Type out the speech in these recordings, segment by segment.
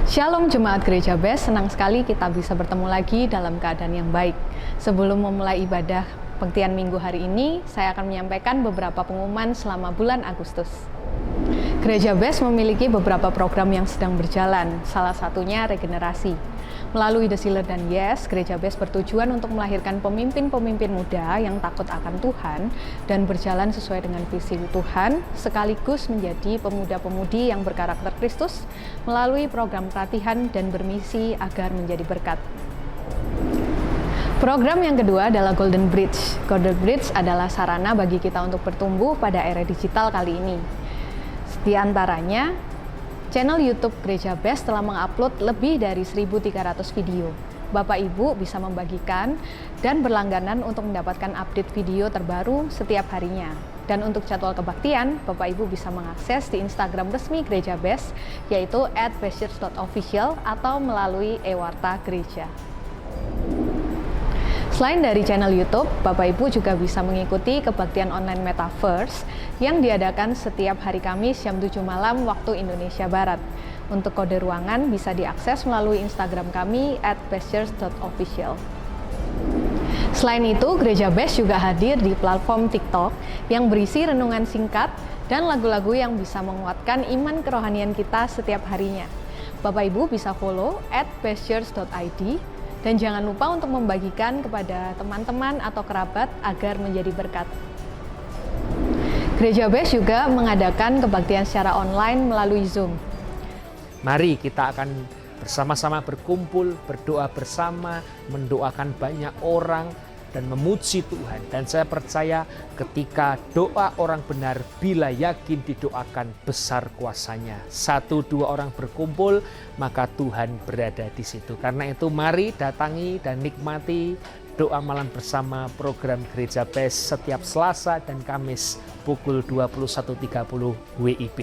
Shalom Jemaat Gereja BES, senang sekali kita bisa bertemu lagi dalam keadaan yang baik. Sebelum memulai ibadah pengtian minggu hari ini, saya akan menyampaikan beberapa pengumuman selama bulan Agustus. Gereja BES memiliki beberapa program yang sedang berjalan, salah satunya regenerasi. Melalui The Sealer dan Yes, Gereja BES bertujuan untuk melahirkan pemimpin-pemimpin muda yang takut akan Tuhan dan berjalan sesuai dengan visi Tuhan, sekaligus menjadi pemuda-pemudi yang berkarakter Kristus melalui program pelatihan dan bermisi agar menjadi berkat. Program yang kedua adalah Golden Bridge. Golden Bridge adalah sarana bagi kita untuk bertumbuh pada era digital kali ini. Di antaranya, channel YouTube Gereja BES telah mengupload lebih dari 1.300 video. Bapak Ibu bisa membagikan dan berlangganan untuk mendapatkan update video terbaru setiap harinya. Dan untuk jadwal kebaktian, Bapak Ibu bisa mengakses di Instagram resmi Gereja BES, yaitu @bestchurch.official atau melalui ewarta gereja. Selain dari channel YouTube, Bapak Ibu juga bisa mengikuti kebaktian online Metaverse yang diadakan setiap hari Kamis jam 7 malam waktu Indonesia Barat. Untuk kode ruangan bisa diakses melalui Instagram kami @bestchurch.official. Selain itu, Gereja BES juga hadir di platform TikTok yang berisi renungan singkat dan lagu-lagu yang bisa menguatkan iman kerohanian kita setiap harinya. Bapak Ibu bisa follow @bestchurch.id dan jangan lupa untuk membagikan kepada teman-teman atau kerabat agar menjadi berkat. Gereja BES juga mengadakan kebaktian secara online melalui Zoom. Mari kita akan bersama-sama berkumpul, berdoa bersama, mendoakan banyak orang, dan memuji Tuhan. Dan saya percaya ketika doa orang benar, bila yakin didoakan, besar kuasanya. 1-2 orang berkumpul, maka Tuhan berada di situ. Karena itu mari datangi dan nikmati doa malam bersama program Gereja BES setiap Selasa dan Kamis pukul 21.30 WIB.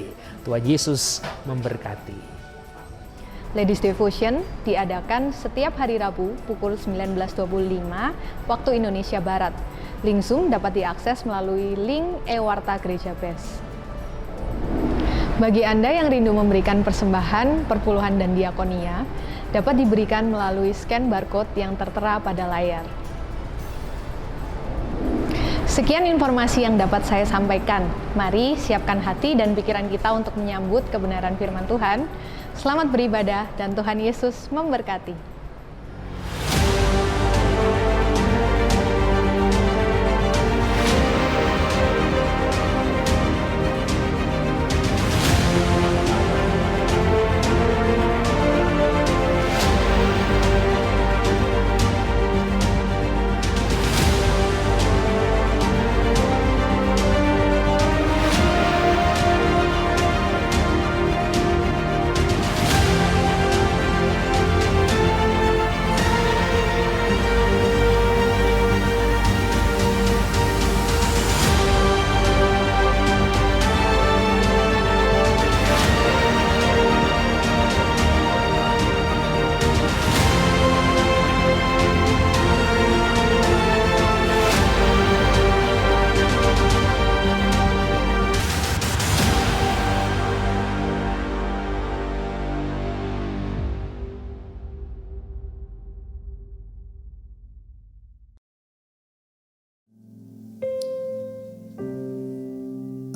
Tuhan Yesus memberkati. Ladies Devotion diadakan setiap hari Rabu pukul 19.25 waktu Indonesia Barat. Link Zoom dapat diakses melalui link ewarta Gereja BES. Bagi Anda yang rindu memberikan persembahan, perpuluhan dan diakonia, dapat diberikan melalui scan barcode yang tertera pada layar. Sekian informasi yang dapat saya sampaikan. Mari siapkan hati dan pikiran kita untuk menyambut kebenaran firman Tuhan. Selamat beribadah dan Tuhan Yesus memberkati.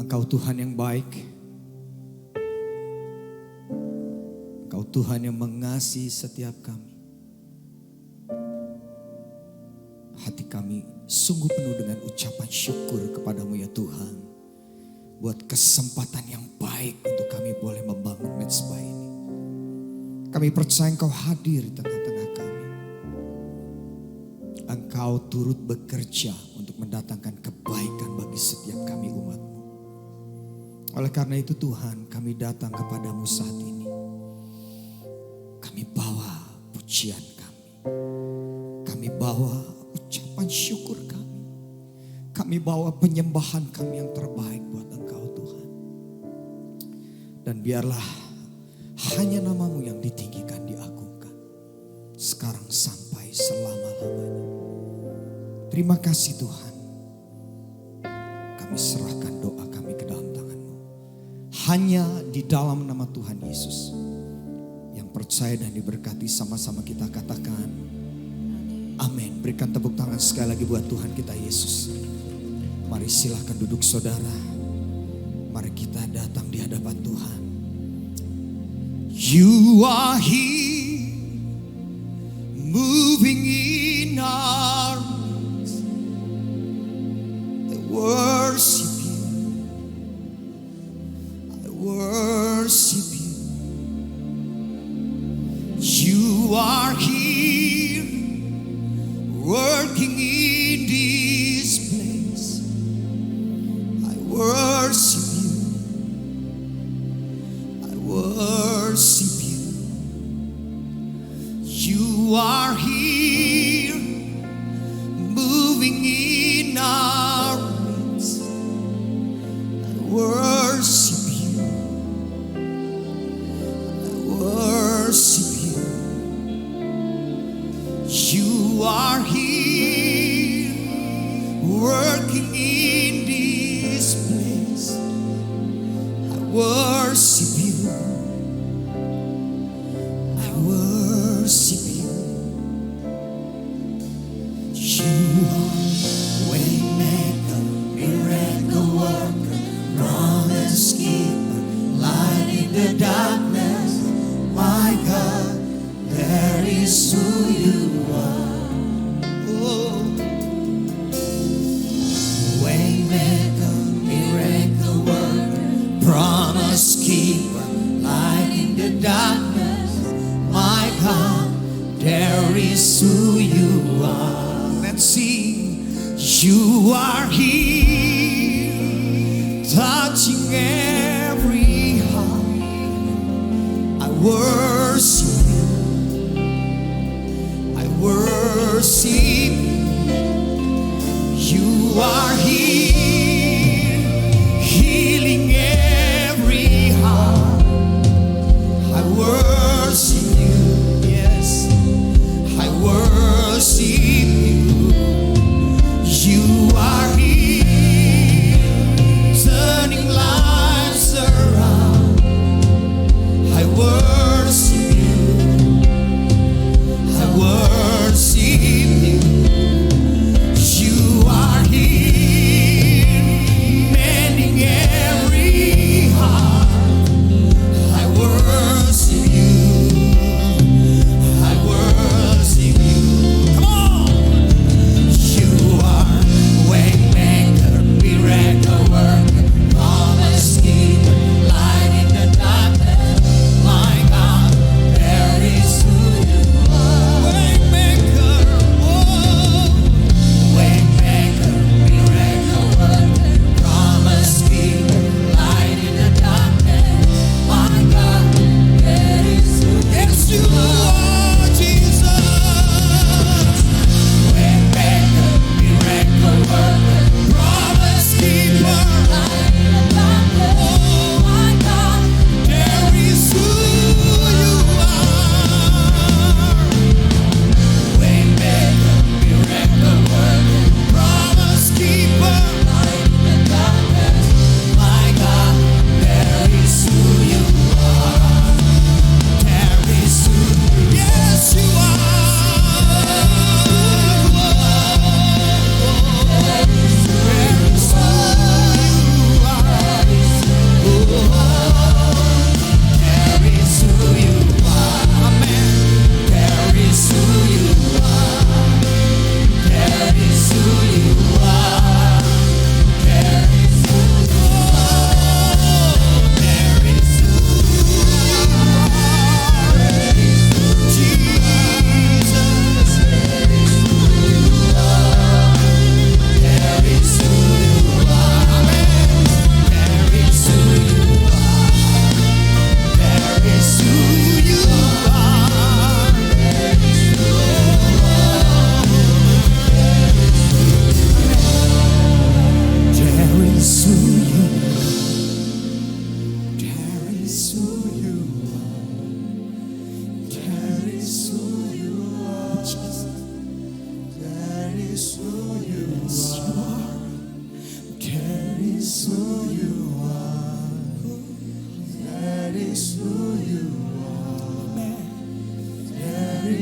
Engkau Tuhan yang baik, Engkau Tuhan yang mengasihi setiap kami. Hati kami sungguh penuh dengan ucapan syukur kepadamu ya Tuhan. Buat kesempatan yang baik untuk kami boleh membangun mezbah ini. Kami percaya Engkau hadir di tengah-tengah kami. Engkau turut bekerja untuk mendatangkan kebaikan bagi setiap kami umat-Mu. Oleh karena itu Tuhan, kami datang kepadamu saat ini. Kami bawa pujian kami. Kami bawa ucapan syukur kami. Kami bawa penyembahan kami yang terbaik buat Engkau Tuhan. Dan biarlah hanya namamu yang ditinggikan, diagungkan. Sekarang sampai selama-lamanya. Terima kasih Tuhan. Kami serahkan doa kami ke dalam tangan-Mu. Hanya di dalam nama Tuhan Yesus yang percaya menurut saya dan diberkati. Sama-sama kita katakan amin. Berikan tepuk tangan sekali lagi buat Tuhan kita Yesus. Mari silakan duduk saudara. Mari kita datang di hadapan Tuhan. You are here, moving in our midst. I worship you, I worship you. You are here, working in this place. I worship you, I worship you. You are here, moving in our midst. I worship you, I worship you. You are here, working in this place. I worship you, I worship you. You are waymaker, miracle worker, promise keeper, light in the darkness. My God, there is who you are. Oh, waymaker, miracle worker, promise keeper, light in the darkness. My God, there is who you are. Let's sing. You are here, touching every heart. I worship you, I worship you. You are here, healing every heart. I worship you, yes, I worship you. You are here, turning lives around. I worship you, I worship you. You are here.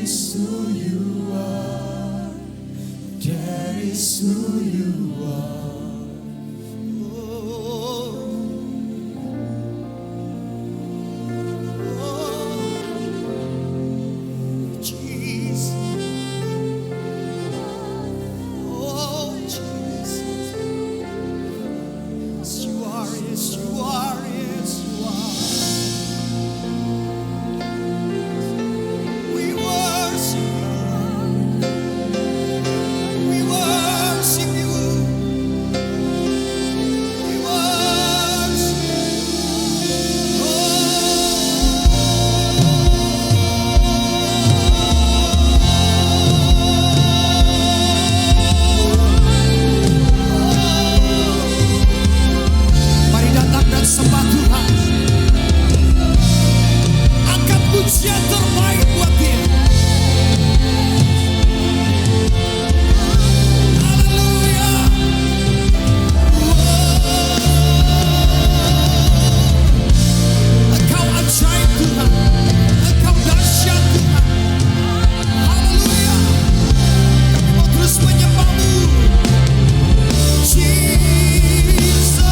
is who you are. That is who you are. Oh, oh, Jesus. Oh, Jesus. Yes, you are, yes, you are, yes, you are. We worship you. We worship you. We worship you. Mari datang dan sembah Tuhan. Angkat pujian terbaik buat Dia. Haleluya. Engkau ajaib Tuhan. Engkau dahsyat Tuhan. Haleluya. Kami mau terus menyembah-Mu. Jesus.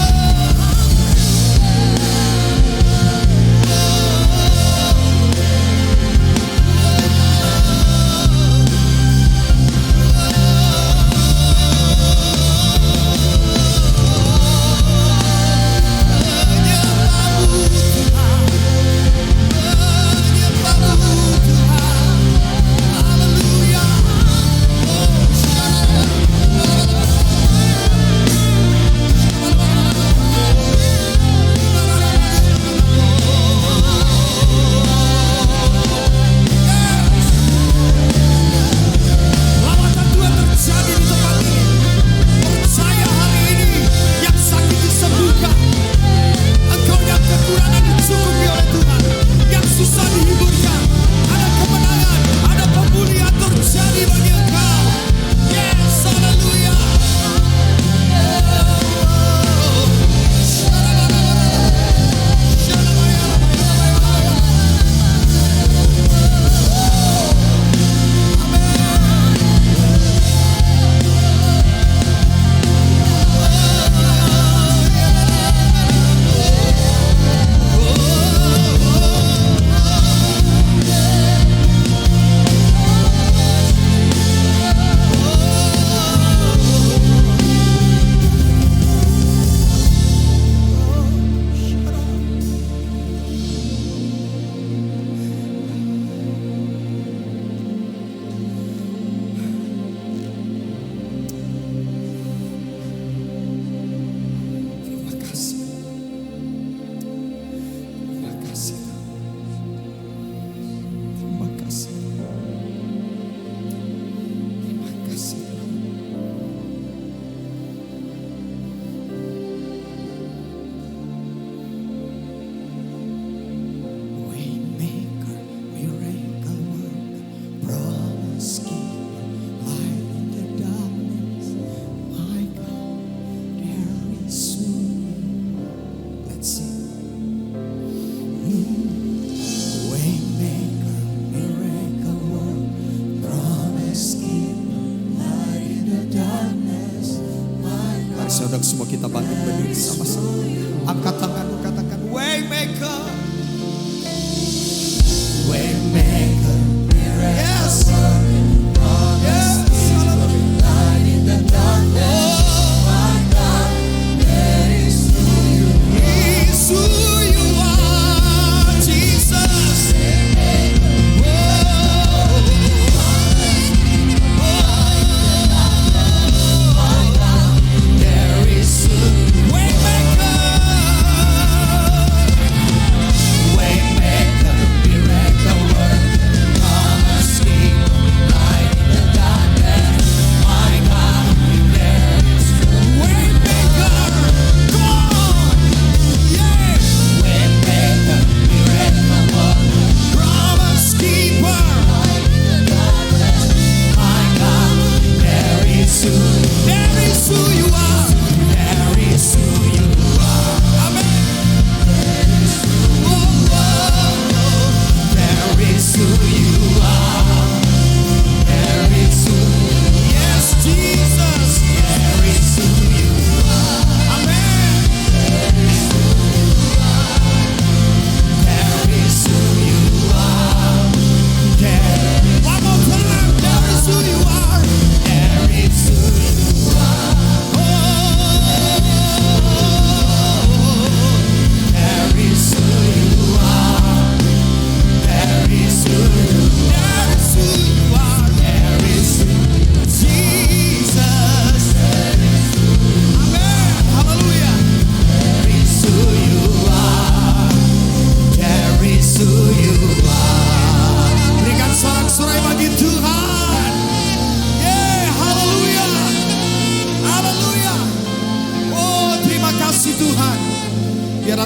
Lawatan Tuhan terjadi di tempat ini. Percaya hari ini yang sakit disembuhkan. Engkau yang kekurangan dicukupi oleh Tuhan. Yang susah dihiburkan. Ada kemenangan, ada pemulihan terjadi bagi engkau. Yes, haleluya. Terima kasih. Terima kasih. Terima kasih. Terima kasih. Waymaker, miracle worker, promise keeper, light in the darkness. My God, there is who you are. Let's sing. Waymaker, miracle worker, promise keeper, light in the darkness. My God. Mari saudara semua kita bangkit berdiri sama-sama. Angkat tanganmu, katakan Waymaker. Waymaker, miracle worker, promise keeper, light in the darkness. My God, that is who you are. Is who you are, Jesus. There is who Waymaker.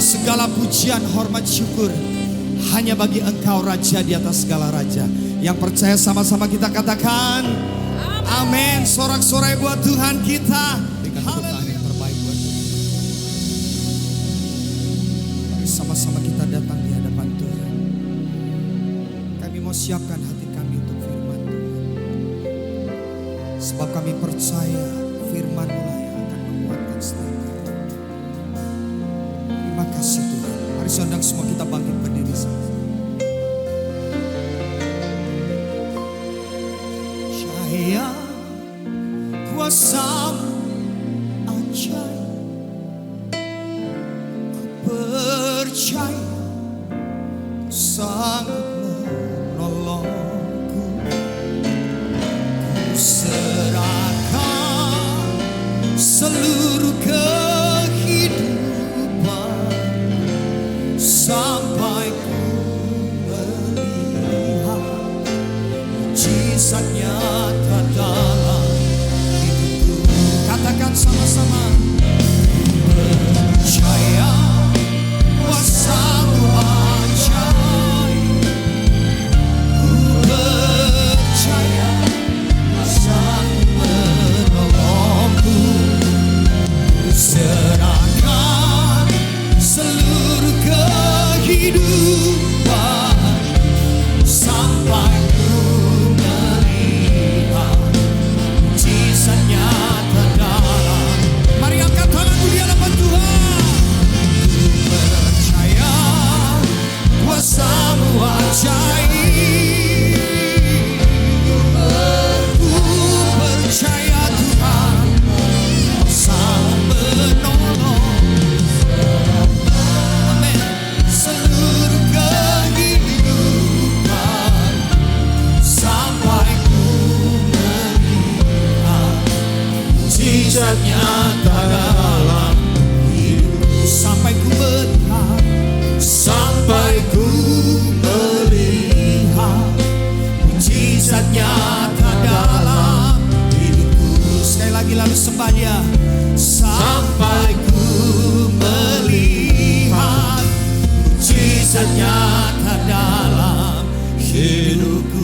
segala pujian, hormat, syukur hanya bagi Engkau, Raja di atas segala raja. Yang percaya sama-sama kita katakan amin. Sorak-sorai buat Tuhan kita. Berikan tepuk tangan yang terbaik buat Tuhan. Mari sama-sama kita datang di hadapan Tuhan. Kami mau siapkan hati kami untuk firman Tuhan. Sebab kami percaya firman-Mu lah yang akan menguatkan setiap kami. Terima kasih Tuhan. Mari saudara semua kita bangkit berdiri sama. Percaya kuasa-Mu ajaib, ku percaya Kau sanggup menolongku. Ku serahkan seluruh kehidupan sampai ku melihat mujizat nyata dalam hidupku. Katakan sama-sama. Percaya kuasa-Mu ajaib, ku percaya kuasa-Mu menolongku. Ku serahkan seluruh kehidupan sampai ku melihat mujizat nyata dalam. Mari angkat tanganmu di hadapan Tuhan. Ku percaya kuasa-Mu ajaib, ku percaya Tuhan kuasa-Mu menolong. Amin. Seluruh kehidupan sampai ku melihat mujizat nyata dalam hidupku. Sampai ku melihat, sampai ku melihat mujizat nyata dalam hidupku. Sekali lagi lalu sembah Dia. Sampai ku melihat mujizat nyata dalam hidupku.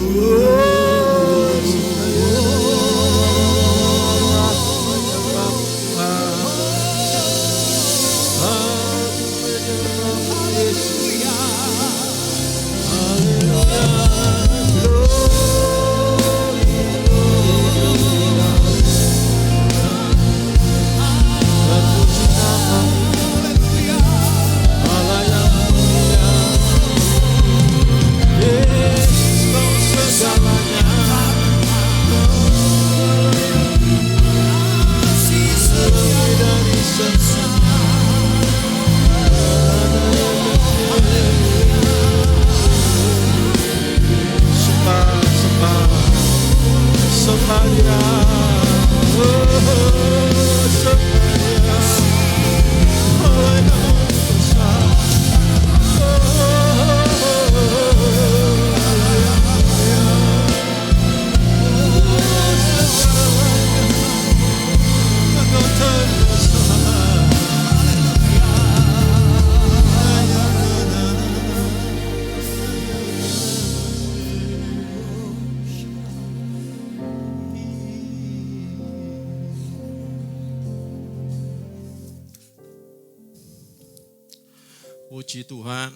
Puji Tuhan,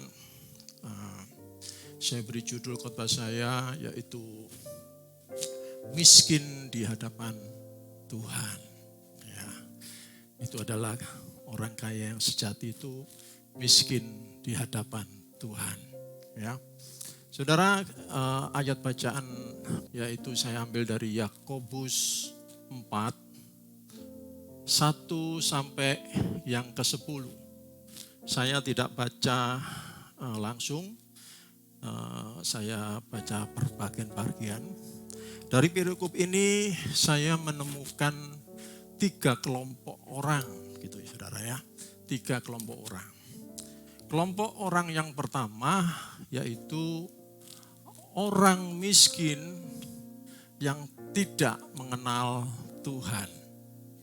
saya beri judul khotbah saya yaitu miskin di hadapan Tuhan. Ya, itu adalah orang kaya yang sejati itu miskin di hadapan Tuhan. Ya, saudara, ayat bacaan yaitu saya ambil dari Yakobus 4, 1 sampai yang ke-10. Saya tidak baca langsung, saya baca perbagian-bagian. Dari perikop ini saya menemukan 3 kelompok orang, gitu ya saudara ya. 3 kelompok orang. Kelompok orang yang pertama yaitu orang miskin yang tidak mengenal Tuhan,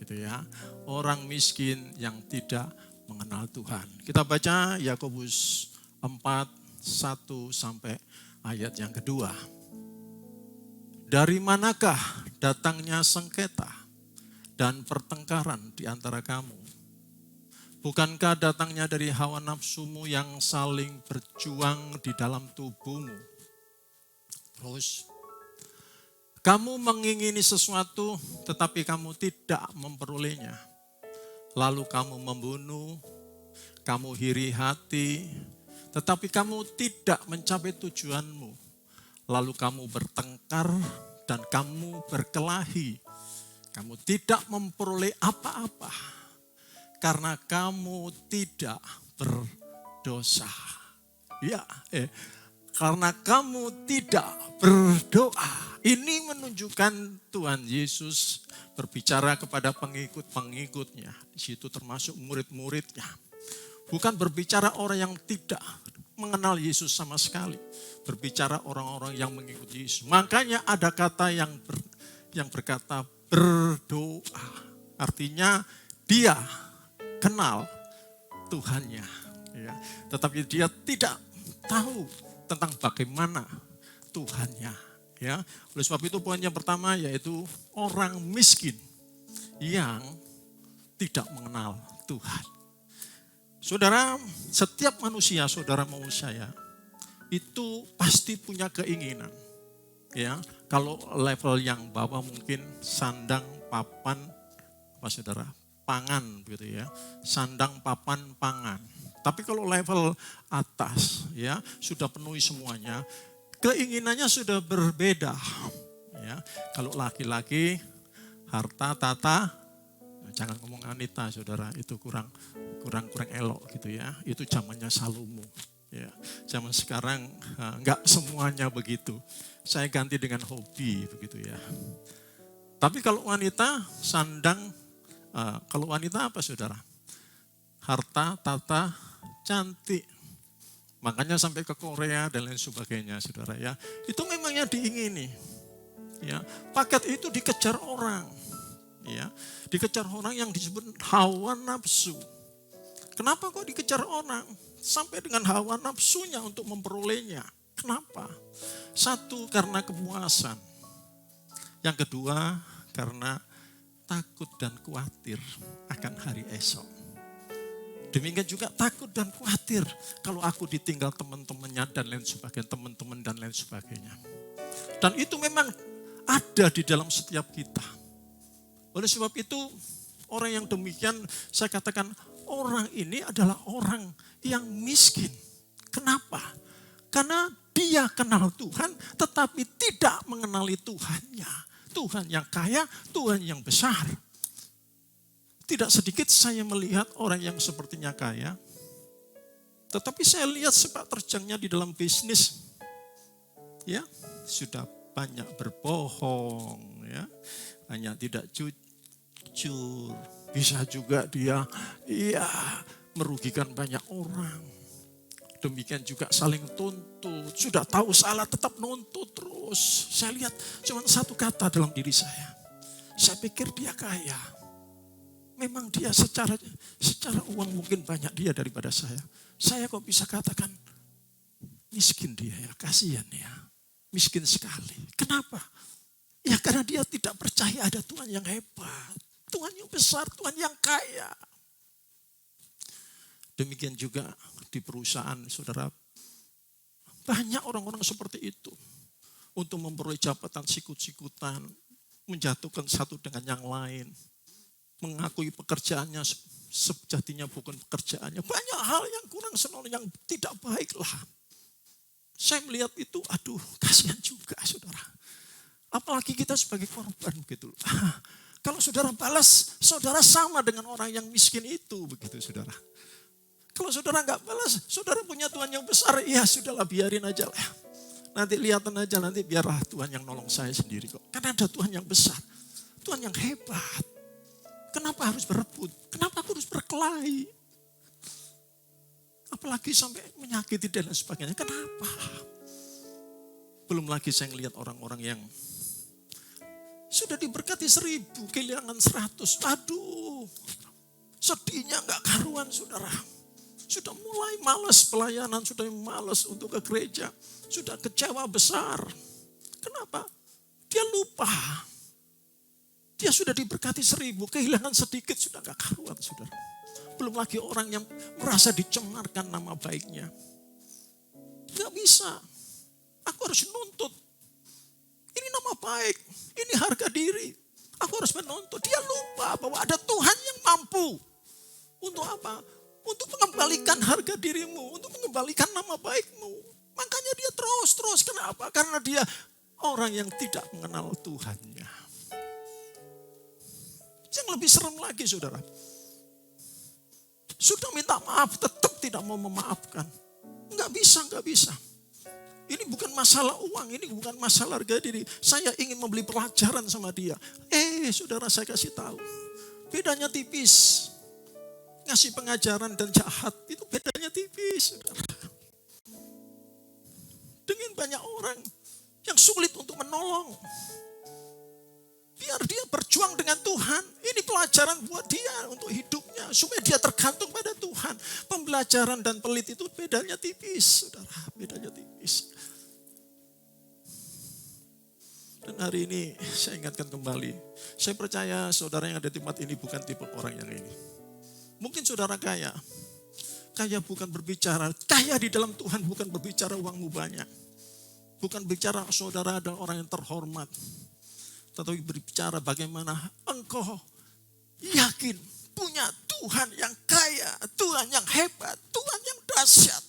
gitu ya. Orang miskin yang tidak mengenal Tuhan. Kita baca Yakobus 4, 1 sampai ayat yang kedua. Dari manakah datangnya sengketa dan pertengkaran di antara kamu? Bukankah datangnya dari hawa nafsumu yang saling berjuang di dalam tubuhmu? Terus, kamu mengingini sesuatu tetapi kamu tidak memperolehnya. Lalu kamu membunuh, kamu iri hati, tetapi kamu tidak mencapai tujuanmu. Lalu kamu bertengkar dan kamu berkelahi. Kamu tidak memperoleh apa-apa. Karena kamu tidak berdosa. Ya, karena kamu tidak berdoa. Ini menunjukkan Tuhan Yesus berbicara kepada pengikut-pengikutnya. Di situ termasuk murid-muridnya. Bukan berbicara orang yang tidak mengenal Yesus sama sekali. Berbicara orang-orang yang mengikuti Yesus. Makanya ada kata yang berkata berdoa. Artinya dia kenal Tuhannya, ya. Tetapi dia tidak tahu tentang bagaimana Tuhannya, ya. Oleh sebab itu poin yang pertama yaitu orang miskin yang tidak mengenal Tuhan. Saudara, setiap manusia, saudara mau saya, itu pasti punya keinginan, ya. Kalau level yang bawah mungkin sandang, papan, apa saudara? Pangan gitu ya, sandang, papan, pangan. Tapi kalau level atas ya sudah penuhi semuanya, keinginannya sudah berbeda. Ya, kalau laki-laki harta, tata, jangan ngomong wanita saudara, itu kurang elok gitu ya. Itu zamannya Salomo. Ya, zaman sekarang enggak semuanya begitu. Saya ganti dengan hobi begitu ya. Tapi kalau wanita sandang. Kalau wanita apa saudara? Harta, tata, cantik. Makanya sampai ke Korea dan lain sebagainya saudara ya. Itu memangnya diingini. Ya, paket itu dikejar orang. Ya, dikejar orang yang disebut hawa nafsu. Kenapa kok dikejar orang? Sampai dengan hawa nafsunya untuk memperolehnya. Kenapa? Satu, karena kepuasan. Yang kedua, karena takut dan khawatir akan hari esok. Demikian juga takut dan khawatir kalau aku ditinggal teman-temannya dan lain sebagainya, teman-teman dan lain sebagainya. Dan itu memang ada di dalam setiap kita. Oleh sebab itu, orang yang demikian saya katakan orang ini adalah orang yang miskin. Kenapa? Karena dia kenal Tuhan tetapi tidak mengenali Tuhannya. Tuhan yang kaya, Tuhan yang besar. Tidak sedikit saya melihat orang yang sepertinya kaya, tetapi saya lihat sepak terjangnya di dalam bisnis. Ya, sudah banyak berbohong, ya, banyak tidak jujur. Bisa juga dia merugikan banyak orang. Demikian juga saling tuntut. Sudah tahu salah tetap nuntut terus. Saya lihat cuma satu kata dalam diri saya. Saya pikir dia kaya. Memang dia secara uang mungkin banyak dia daripada saya. Saya kok bisa katakan miskin dia ya, kasihan ya. Miskin sekali. Kenapa? Ya karena dia tidak percaya ada Tuhan yang hebat. Tuhan yang besar, Tuhan yang kaya. Demikian juga di perusahaan, saudara. Banyak orang-orang seperti itu. Untuk memperoleh jabatan sikut-sikutan. Menjatuhkan satu dengan yang lain. Mengakui pekerjaannya sejatinya bukan pekerjaannya. Banyak hal yang kurang senonoh, yang tidak baik lah. Saya melihat itu, aduh kasihan juga saudara. Apalagi kita sebagai korban begitu. Kalau saudara balas, saudara sama dengan orang yang miskin itu begitu saudara. Kalau saudara nggak balas, saudara punya Tuhan yang besar, ya sudahlah biarin aja lah. Nanti lihatan aja, nanti biarlah Tuhan yang nolong saya sendiri kok. Karena ada Tuhan yang besar, Tuhan yang hebat. Kenapa harus berebut? Kenapa aku harus berkelahi? Apalagi sampai menyakiti dan lain sebagainya. Kenapa? Belum lagi saya melihat orang-orang yang sudah diberkati 1000, kehilangan 100. Aduh, Sedihnya nggak karuan saudara. Sudah mulai malas pelayanan, sudah malas untuk ke gereja. Sudah kecewa besar. Kenapa? Dia lupa. Dia sudah diberkati 1000, kehilangan sedikit sudah gak karuan saudara. Belum lagi orang yang merasa dicemarkan nama baiknya. Gak bisa. Aku harus nuntut. Ini nama baik, ini harga diri. Aku harus menuntut. Dia lupa bahwa ada Tuhan yang mampu. Untuk apa? Untuk mengembalikan harga dirimu, untuk mengembalikan nama baikmu. Makanya dia terus. Kenapa? Karena dia orang yang tidak mengenal Tuhannya. Yang lebih serem lagi saudara. Sudah minta maaf, tetap tidak mau memaafkan. Enggak bisa. Ini bukan masalah uang, ini bukan masalah harga diri. Saya ingin membeli pelajaran sama dia. Saudara saya kasih tahu. Bedanya tipis. Ngasih pengajaran dan jahat itu bedanya tipis. Saudara. Dengan banyak orang yang sulit untuk menolong. Biar dia berjuang dengan Tuhan. Ini pelajaran buat dia untuk hidupnya. Supaya dia tergantung pada Tuhan. Pembelajaran dan pelit itu bedanya tipis. Saudara, bedanya tipis. Dan hari ini saya ingatkan kembali. Saya percaya saudara yang ada di tempat ini bukan tipe orang yang ini. Mungkin saudara kaya. Kaya bukan berbicara. Kaya di dalam Tuhan bukan berbicara uangmu banyak. Bukan bicara saudara adalah orang yang terhormat. Tetapi berbicara bagaimana engkau yakin punya Tuhan yang kaya, Tuhan yang hebat, Tuhan yang dahsyat.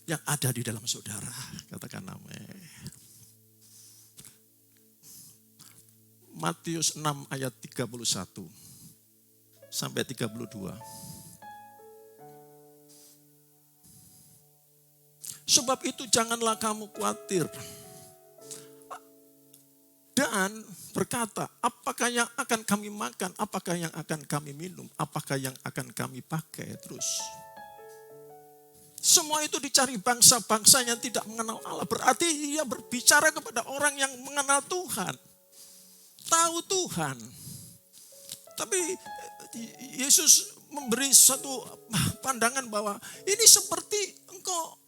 Yang ada di dalam saudara. Katakan amin. Matius 6 ayat 31 sampai 32. Sebab itu janganlah kamu khawatir. Dan berkata, apakah yang akan kami makan, apakah yang akan kami minum, apakah yang akan kami pakai terus. Semua itu dicari bangsa-bangsa yang tidak mengenal Allah. Berarti ia berbicara kepada orang yang mengenal Tuhan. Tahu Tuhan. Tapi Yesus memberi satu pandangan bahwa ini seperti engkau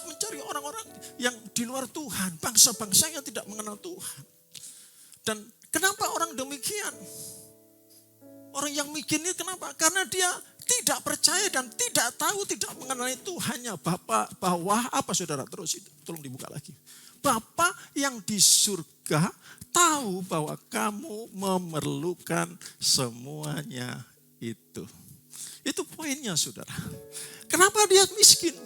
mencari orang-orang yang di luar Tuhan. Bangsa-bangsa yang tidak mengenal Tuhan. Dan kenapa orang demikian? Orang yang mikir ini kenapa? Karena dia tidak percaya dan tidak tahu, tidak mengenali Tuhannya. Bahwa apa saudara? Terus itu, tolong dibuka lagi. Bapa yang di surga tahu bahwa kamu memerlukan semuanya itu. Itu poinnya saudara. Kenapa dia miskin?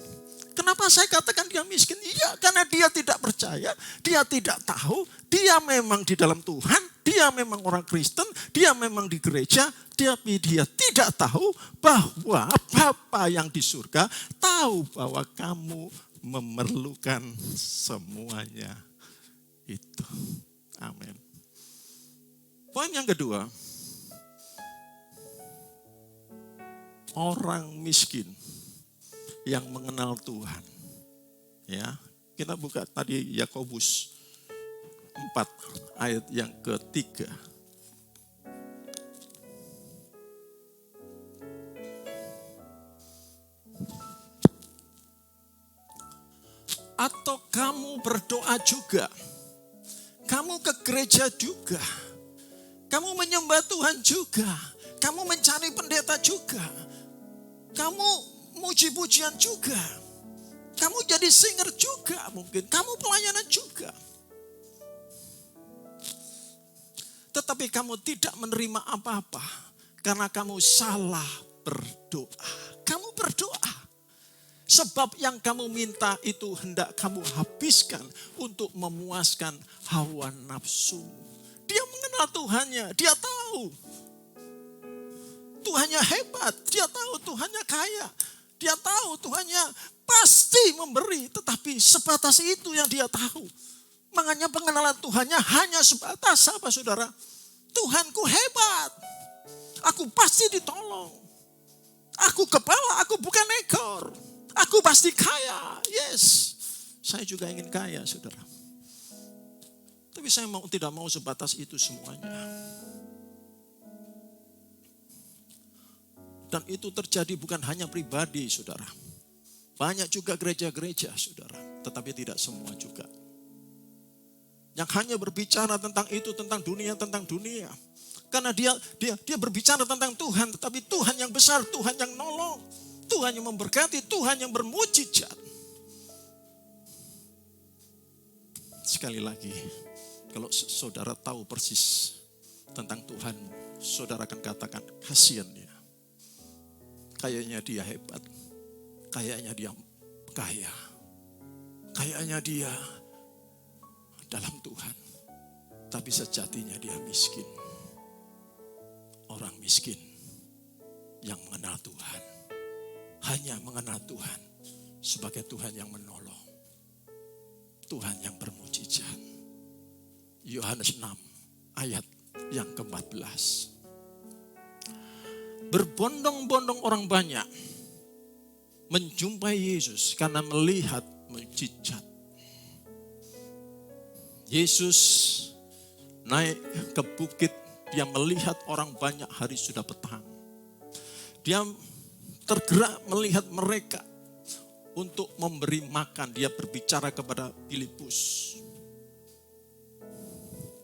Kenapa saya katakan dia miskin? Iya, karena dia tidak percaya, dia tidak tahu, dia memang di dalam Tuhan, dia memang orang Kristen, dia memang di gereja, tapi dia tidak tahu bahwa Bapa yang di surga tahu bahwa kamu memerlukan semuanya itu. Amin. Poin yang kedua, orang miskin yang mengenal Tuhan. Ya, kita buka tadi Yakobus 4 ayat yang ketiga. Atau kamu berdoa juga, kamu ke gereja juga, kamu menyembah Tuhan juga, kamu mencari pendeta juga, kamu muji-pujian juga. Kamu jadi singer juga mungkin. Kamu pelayanan juga. Tetapi kamu tidak menerima apa-apa. Karena kamu salah berdoa. Kamu berdoa. Sebab yang kamu minta itu hendak kamu habiskan untuk memuaskan hawa nafsu. Dia mengenal Tuhannya. Dia tahu. Tuhannya hebat. Dia tahu Tuhannya kaya. Dia tahu Tuhannya pasti memberi, tetapi sebatas itu yang dia tahu. Makanya pengenalan Tuhannya hanya sebatas apa saudara? Tuhanku hebat, aku pasti ditolong. Aku kepala, aku bukan ekor. Aku pasti kaya, yes. Saya juga ingin kaya saudara. Tapi saya tidak mau sebatas itu semuanya. Dan itu terjadi bukan hanya pribadi, saudara. Banyak juga gereja-gereja, saudara. Tetapi tidak semua juga. Yang hanya berbicara tentang itu, tentang dunia. Karena dia berbicara tentang Tuhan, tetapi Tuhan yang besar, Tuhan yang nolong, Tuhan yang memberkati, Tuhan yang bermujizat. Sekali lagi, kalau saudara tahu persis tentang Tuhan, saudara akan katakan, kasihan dia. Kayaknya dia hebat, kayaknya dia kaya, kayaknya dia dalam Tuhan. Tapi sejatinya dia miskin. Orang miskin yang mengenal Tuhan, hanya mengenal Tuhan sebagai Tuhan yang menolong, Tuhan yang bermujizat. Yohanes 6 ayat yang ke-14. Berbondong-bondong orang banyak menjumpai Yesus karena melihat mujizat. Yesus naik ke bukit, dia melihat orang banyak, hari sudah petang. Dia tergerak melihat mereka untuk memberi makan. Dia berbicara kepada Filipus,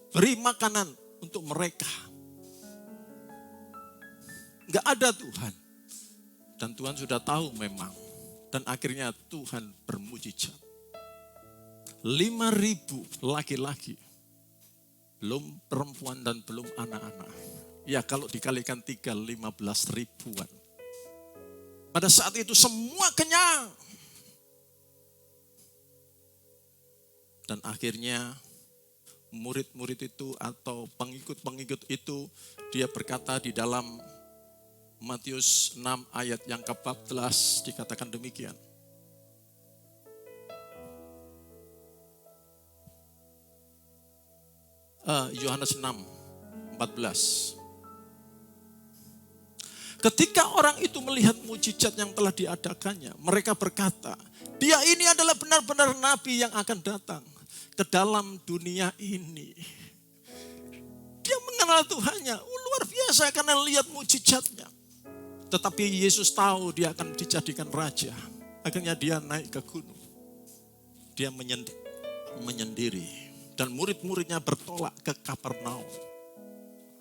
beri makanan untuk mereka. Enggak ada Tuhan. Dan Tuhan sudah tahu memang. Dan akhirnya Tuhan bermujizat. 5.000 laki-laki. Belum perempuan dan belum anak-anak. Ya kalau dikalikan 3, 15 ribuan. Pada saat itu semua kenyang. Dan akhirnya murid-murid itu atau pengikut-pengikut itu, dia berkata di dalam Matius 6 ayat yang ke-14 dikatakan demikian. Yohanes 6, 14. Ketika orang itu melihat mujizat yang telah diadakannya, mereka berkata, dia ini adalah benar-benar nabi yang akan datang ke dalam dunia ini. Dia mengenal Tuhannya, luar biasa karena lihat mujizatnya. Tetapi Yesus tahu dia akan dijadikan raja. Akhirnya dia naik ke gunung. Dia menyendiri. Dan murid-muridnya bertolak ke Kapernaum.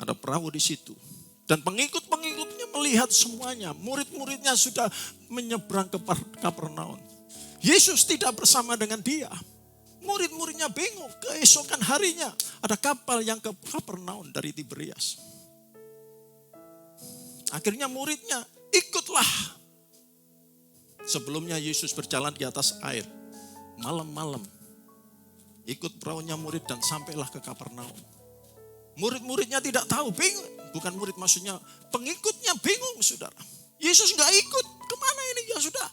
Ada perahu di situ. Dan pengikut-pengikutnya melihat semuanya. Murid-muridnya sudah menyeberang ke Kapernaum. Yesus tidak bersama dengan dia. Murid-muridnya bingung. Keesokan harinya ada kapal yang ke Kapernaum dari Tiberias. Akhirnya muridnya ikutlah. Sebelumnya Yesus berjalan di atas air. Malam-malam ikut perahunya murid dan sampailah ke Kapernaum. Murid-muridnya tidak tahu, bingung. Bukan murid maksudnya, pengikutnya bingung, saudara. Yesus gak ikut, kemana ini? Ya sudah,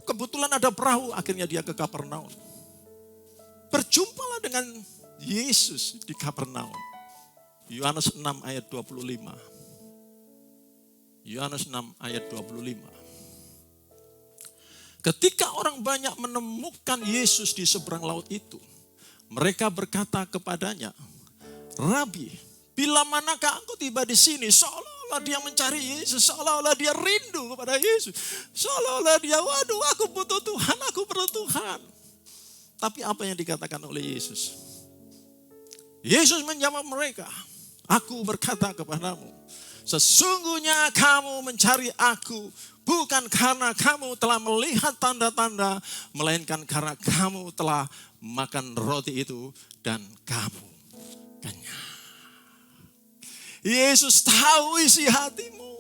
kebetulan ada perahu, akhirnya dia ke Kapernaum. Berjumpalah dengan Yesus di Kapernaum. Yohanes 6 ayat 25. Yohanes 6 ayat 25. Ketika orang banyak menemukan Yesus di seberang laut itu, mereka berkata kepadanya, Rabi, bila manakah engkau tiba di sini? Seolah-olah dia mencari Yesus, seolah-olah dia rindu kepada Yesus. Seolah-olah dia, waduh aku butuh Tuhan, aku perlu Tuhan. Tapi apa yang dikatakan oleh Yesus? Yesus menjawab mereka, aku berkata kepadamu, sesungguhnya kamu mencari aku bukan karena kamu telah melihat tanda-tanda, melainkan karena kamu telah makan roti itu dan kamu kenyang. Yesus tahu isi hatimu.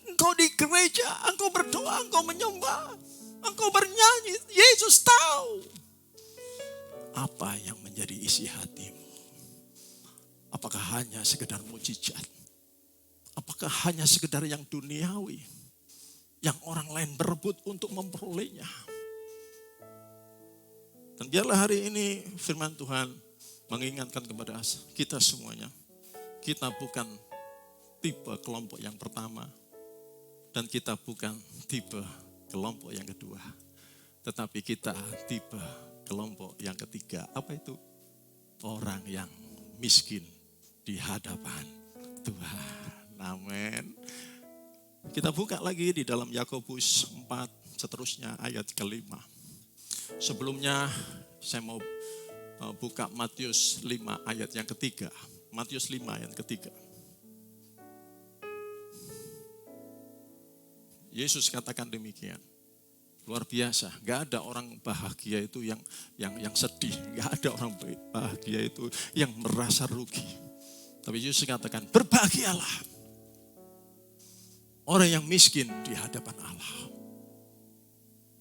Engkau di gereja, engkau berdoa, engkau menyembah, engkau bernyanyi. Yesus tahu apa yang menjadi isi hatimu. Apakah hanya sekedar mujizat? Apakah hanya sekedar yang duniawi, yang orang lain berebut untuk memperolehnya? Dan biarlah hari ini firman Tuhan mengingatkan kepada kita semuanya. Kita bukan tipe kelompok yang pertama. Dan kita bukan tipe kelompok yang kedua. Tetapi kita tipe kelompok yang ketiga. Apa itu? Orang yang miskin di hadapan Tuhan. Amin. Kita buka lagi di dalam Yakobus 4, seterusnya ayat ke-5. Sebelumnya saya mau buka Matius 5 ayat yang ketiga. Matius 5 ayat ketiga. Yesus katakan demikian. Luar biasa, gak ada orang bahagia itu yang sedih. Gak ada orang bahagia itu yang merasa rugi. Tapi Yesus katakan, berbahagialah orang yang miskin di hadapan Allah.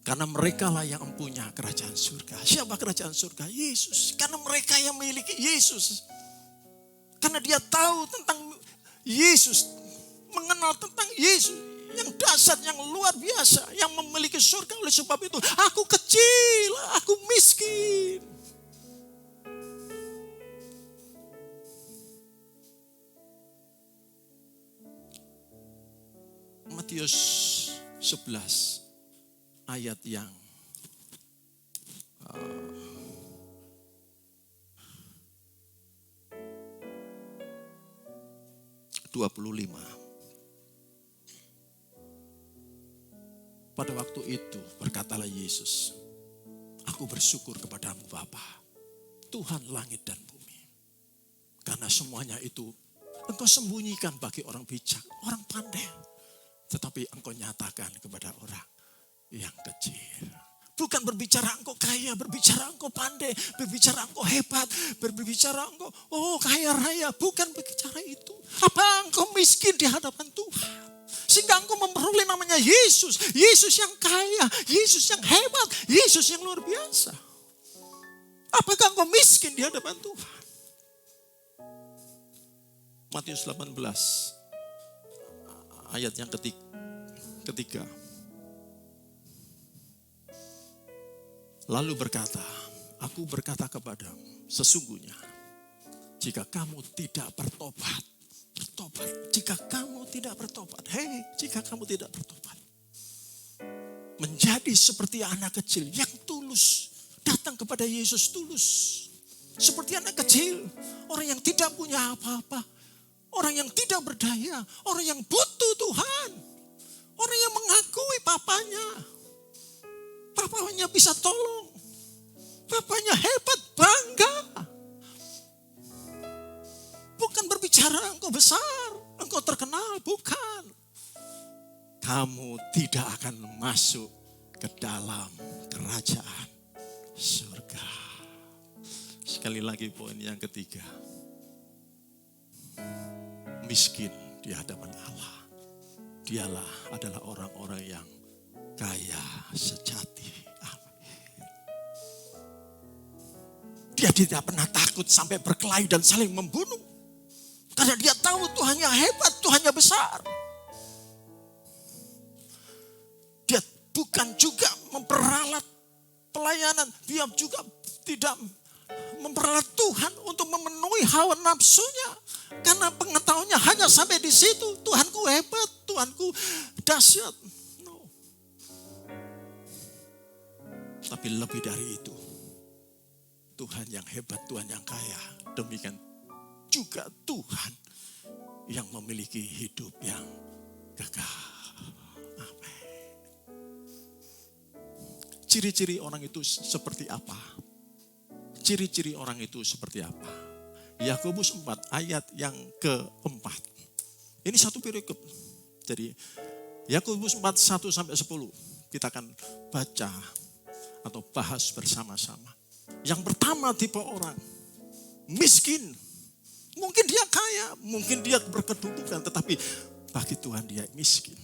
Karena mereka lah yang mempunyai kerajaan surga. Siapa kerajaan surga? Yesus. Karena mereka yang memiliki Yesus. Karena dia tahu tentang Yesus. Mengenal tentang Yesus. Yang dahsyat, yang luar biasa, yang memiliki surga. Oleh sebab itu, aku kecil, aku miskin. Matius 11 ayat yang 25. Pada waktu itu berkatalah Yesus, aku bersyukur kepadamu Bapa, Tuhan langit dan bumi. Karena semuanya itu engkau sembunyikan bagi orang bijak, orang pandai. Tetapi engkau nyatakan kepada orang yang kecil. Bukan berbicara engkau kaya, berbicara engkau pandai, berbicara engkau hebat, berbicara engkau kaya raya. Bukan berbicara itu. Apa engkau miskin di hadapan Tuhan? Sehingga engkau memperoleh namanya Yesus. Yesus yang kaya, Yesus yang hebat, Yesus yang luar biasa. Apakah engkau miskin di hadapan Tuhan? Matius 18 ayat yang ketiga. Lalu berkata, aku berkata kepadamu, sesungguhnya jika kamu tidak bertobat, jika kamu tidak bertobat, jika kamu tidak bertobat, menjadi seperti anak kecil yang tulus, datang kepada Yesus tulus. Seperti anak kecil, orang yang tidak punya apa-apa, orang yang tidak berdaya, orang yang butuh Tuhan, orang yang mengakui papanya bisa tolong, papanya hebat, bangga. Bukan berbicara engkau besar, engkau terkenal, bukan. Kamu tidak akan masuk ke dalam kerajaan surga. Sekali lagi poin yang ketiga. Miskin di hadapan Allah. Dialah adalah orang-orang yang kaya sejati. Dia tidak pernah takut sampai berkelahi dan saling membunuh. Karena dia tahu Tuhannya hebat, Tuhannya besar. Dia bukan juga memperalat pelayanan. Dia juga tidak memperalat Tuhan untuk memenuhi hawa nafsunya. Karena pengetahuannya hanya sampai di situ. Tuhanku hebat, Tuhanku dahsyat. No. Tapi lebih dari itu. Tuhan yang hebat, Tuhan yang kaya. Demikian juga Tuhan yang memiliki hidup yang kekal. Amin. Ciri-ciri orang itu seperti apa? Ciri-ciri orang itu seperti apa? Yakobus 4 ayat yang keempat. Ini satu perikop. Jadi Yakobus 4 1-10 kita akan baca atau bahas bersama-sama. Yang pertama tipe orang miskin. Mungkin dia kaya, mungkin dia berkedudukan, tetapi bagi Tuhan dia miskin.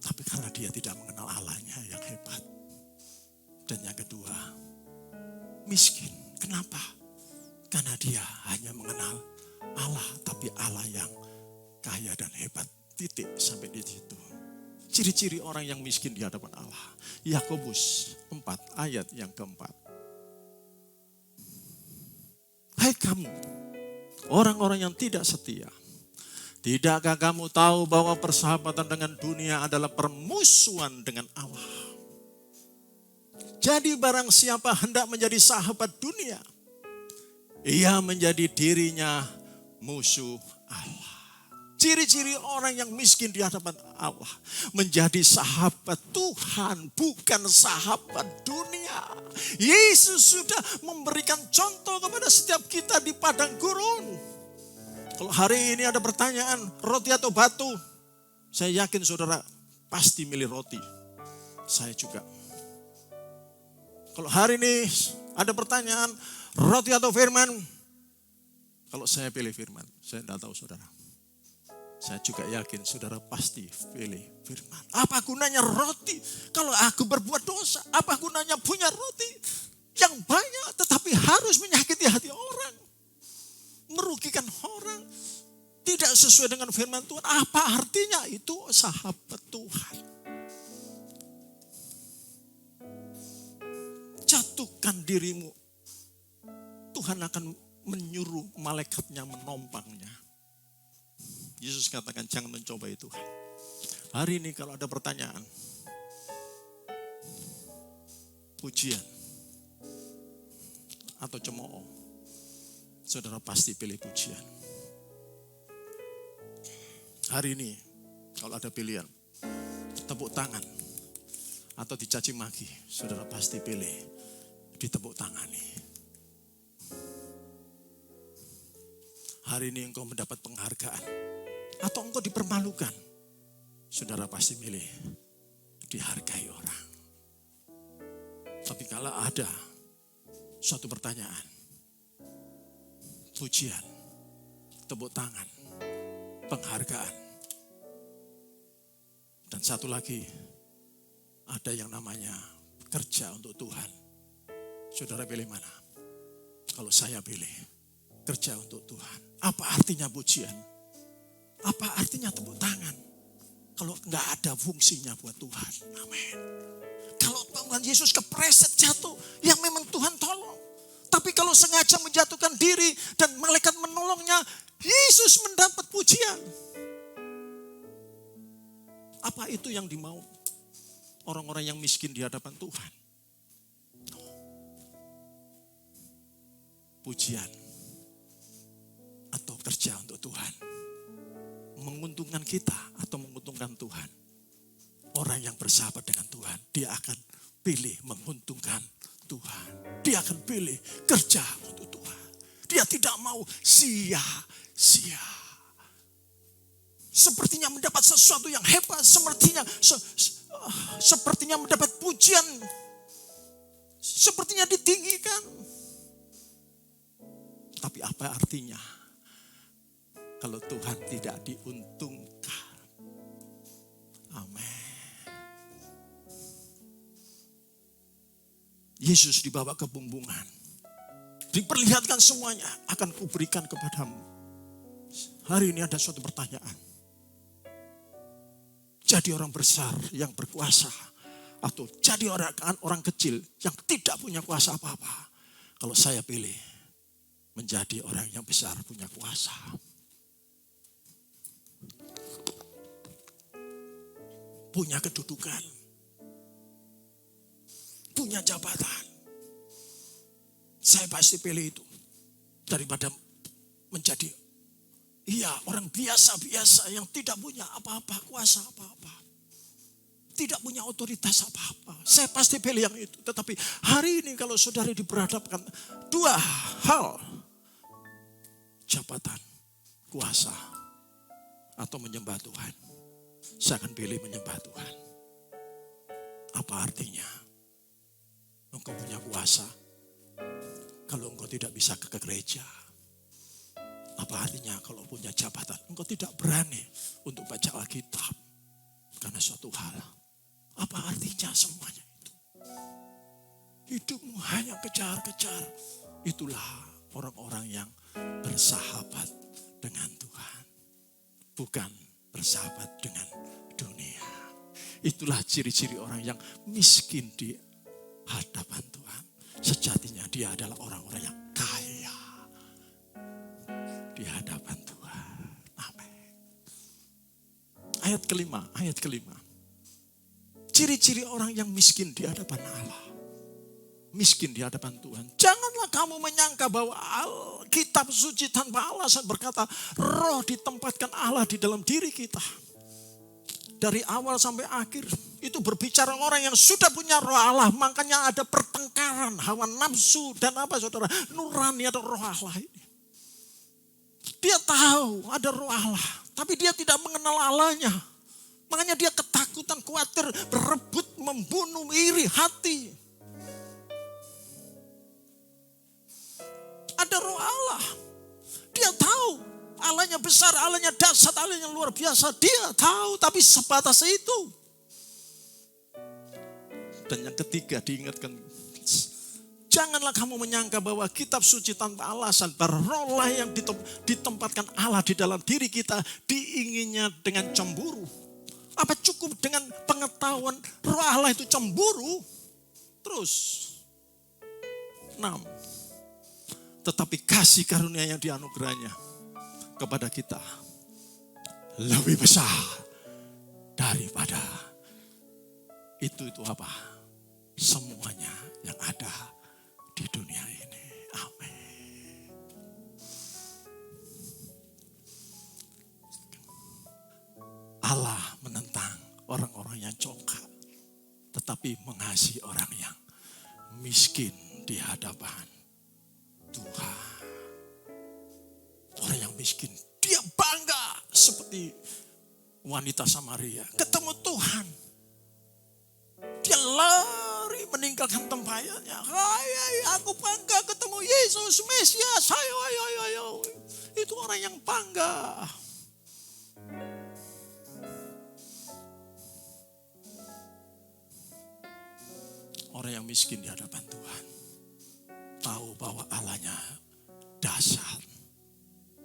Tapi karena dia tidak mengenal Allahnya yang hebat. Dan yang kedua, miskin. Kenapa? Karena dia hanya mengenal Allah, tapi Allah yang kaya dan hebat. Titik sampai di situ. Ciri-ciri orang yang miskin di hadapan Allah. Yakobus 4 ayat yang keempat. Hai kamu, orang-orang yang tidak setia. Tidakkah kamu tahu bahwa persahabatan dengan dunia adalah permusuhan dengan Allah? Jadi barang siapa hendak menjadi sahabat dunia, ia menjadi dirinya musuh Allah. Ciri-ciri orang yang miskin di hadapan Allah. Menjadi sahabat Tuhan, bukan sahabat dunia. Yesus sudah memberikan contoh kepada setiap kita di padang gurun. Kalau hari ini ada pertanyaan, roti atau batu? Saya yakin saudara pasti milih roti. Saya juga. Kalau hari ini ada pertanyaan, roti atau firman? Kalau saya pilih firman, saya tidak tahu saudara. Saya juga yakin saudara pasti pilih firman. Apa gunanya roti kalau aku berbuat dosa? Apa gunanya punya roti yang banyak tetapi harus menyakiti hati orang? Merugikan orang. Tidak sesuai dengan firman Tuhan. Apa artinya itu sahabat Tuhan? Jatuhkan dirimu. Tuhan akan menyuruh malaikatnya menompangnya. Yesus katakan jangan mencobai Tuhan. Hari ini kalau ada pertanyaan, pujian atau cemooh, saudara pasti pilih pujian. Hari ini kalau ada pilihan, tepuk tangan atau dicaci maki, saudara pasti pilih ditepuk tangani. Hari ini engkau mendapat penghargaan atau engkau dipermalukan, saudara pasti milih dihargai orang. Tapi kalau ada suatu pertanyaan, pujian, tepuk tangan, penghargaan, dan satu lagi ada yang namanya kerja untuk Tuhan. Saudara pilih mana? Kalau saya pilih kerja untuk Tuhan. Apa artinya pujian? Apa artinya tepuk tangan? Kalau nggak ada fungsinya buat Tuhan. Amin. Kalau Tuhan Yesus kepreset jatuh, yang memang Tuhan tolong. Tapi kalau sengaja menjatuhkan diri dan malaikat menolongnya, Yesus mendapat pujian. Apa itu yang dimau orang-orang yang miskin di hadapan Tuhan? Pujian atau kerja untuk Tuhan. Menguntungkan kita atau menguntungkan Tuhan. Orang yang bersahabat dengan Tuhan, dia akan pilih menguntungkan Tuhan. Dia akan pilih kerja untuk Tuhan. Dia tidak mau sia-sia. Sepertinya mendapat sesuatu yang hebat, sepertinya mendapat pujian, sepertinya ditinggikan. Tapi apa artinya kalau Tuhan tidak diuntungkan? Amin. Yesus dibawa ke bumbungan. Diperlihatkan semuanya akan kuberikan kepadamu. Hari ini ada suatu pertanyaan. Jadi orang besar yang berkuasa atau jadi orang kecil yang tidak punya kuasa apa-apa? Kalau saya pilih menjadi orang yang besar punya kuasa. Punya kedudukan. Punya jabatan. Saya pasti pilih itu. Daripada menjadi orang biasa-biasa yang tidak punya apa-apa, kuasa apa-apa. Tidak punya otoritas apa-apa. Saya pasti pilih yang itu. Tetapi hari ini kalau saudara diperhadapkan dua hal. Jabatan, kuasa, atau menyembah Tuhan. Saya akan pilih menyembah Tuhan. Apa artinya? Engkau punya kuasa. Kalau engkau tidak bisa ke gereja. Apa artinya kalau punya jabatan? Engkau tidak berani untuk baca Alkitab. Karena suatu hal. Apa artinya semuanya itu? Hidupmu hanya kejar-kejar. Itulah orang-orang yang bersahabat dengan Tuhan. Bukan bersahabat dengan dunia. Itulah ciri-ciri orang yang miskin di hadapan Tuhan. Sejatinya dia adalah orang-orang yang kaya di hadapan Tuhan. Amin. Ayat kelima. Ciri-ciri orang yang miskin di hadapan Allah. Miskin di hadapan Tuhan. Janganlah kamu menyangka bahwa kitab suci tanpa alasan berkata, roh ditempatkan Allah di dalam diri kita. Dari awal sampai akhir itu berbicara orang yang sudah punya roh Allah. Makanya ada pertengkaran, hawa nafsu dan apa saudara, nurani atau roh Allah ini. Dia tahu ada roh Allah, tapi dia tidak mengenal Allahnya. Makanya dia ketakutan, khawatir, berebut, membunuh, iri hati. Ada roh Allah. Dia tahu Allahnya besar, Allahnya dahsyat, Allahnya luar biasa. Dia tahu, tapi sebatas itu. Dan yang ketiga diingatkan, janganlah kamu menyangka bahwa kitab suci tanpa alasan, rohlah yang ditempatkan Allah di dalam diri kita, diinginnya dengan cemburu. Apa cukup dengan pengetahuan roh Allah itu cemburu? Terus, 6. Tetapi kasih karunia yang dianugerahnya kepada kita lebih besar daripada itu apa? Semuanya yang ada di dunia ini. Amin. Allah menentang orang-orang yang congkak, tetapi mengasihi orang yang miskin di hadapan Tuhan. Orang yang miskin, dia bangga seperti wanita Samaria. Ketemu Tuhan, dia lari meninggalkan tempayannya. Hai, aku bangga ketemu Yesus, Mesias. Ayo. Itu orang yang bangga. Orang yang miskin di hadapan Tuhan tahu bahwa Allahnya dahsyat,